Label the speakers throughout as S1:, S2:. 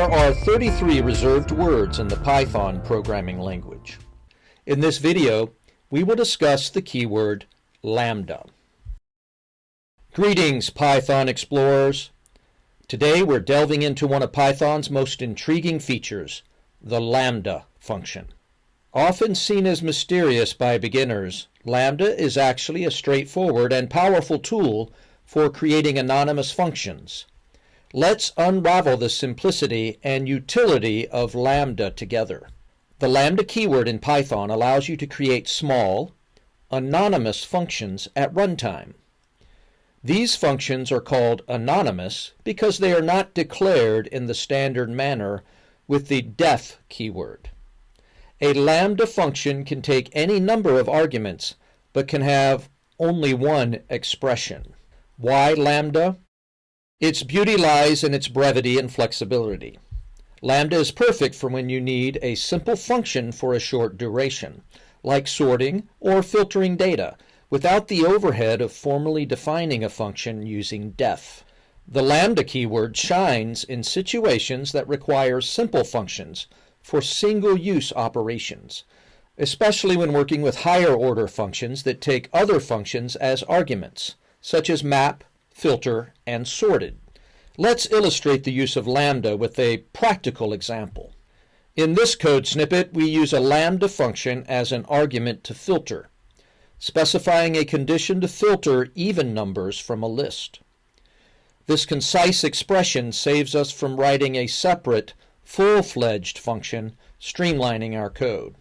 S1: There are 33 reserved words in the Python programming language. In this video, we will discuss the keyword LAMBDA. Greetings, Python explorers. Today we're delving into one of Python's most intriguing features, the LAMBDA function. Often seen as mysterious by beginners, LAMBDA is actually a straightforward and powerful tool for creating anonymous functions. Let's unravel the simplicity and utility of LAMBDA together. The LAMBDA keyword in Python allows you to create small, anonymous functions at runtime. These functions are called anonymous because they are not declared in the standard manner with the def keyword. A LAMBDA function can take any number of arguments, but can have only one expression. Why LAMBDA? Its beauty lies in its brevity and flexibility. LAMBDA is perfect for when you need a simple function for a short duration, like sorting or filtering data, without the overhead of formally defining a function using def. The LAMBDA keyword shines in situations that require simple functions for single-use operations, especially when working with higher-order functions that take other functions as arguments, such as map, filter, and sorted. Let's illustrate the use of LAMBDA with a practical example. In this code snippet, we use a LAMBDA function as an argument to filter, specifying a condition to filter even numbers from a list. This concise expression saves us from writing a separate, full-fledged function, streamlining our code.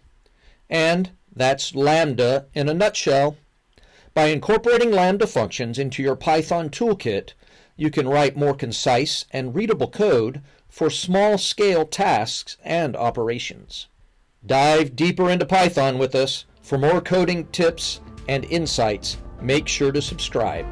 S1: And that's LAMBDA in a nutshell. By incorporating LAMBDA functions into your Python toolkit, you can write more concise and readable code for small-scale tasks and operations. Dive deeper into Python with us. For more coding tips and insights, make sure to subscribe.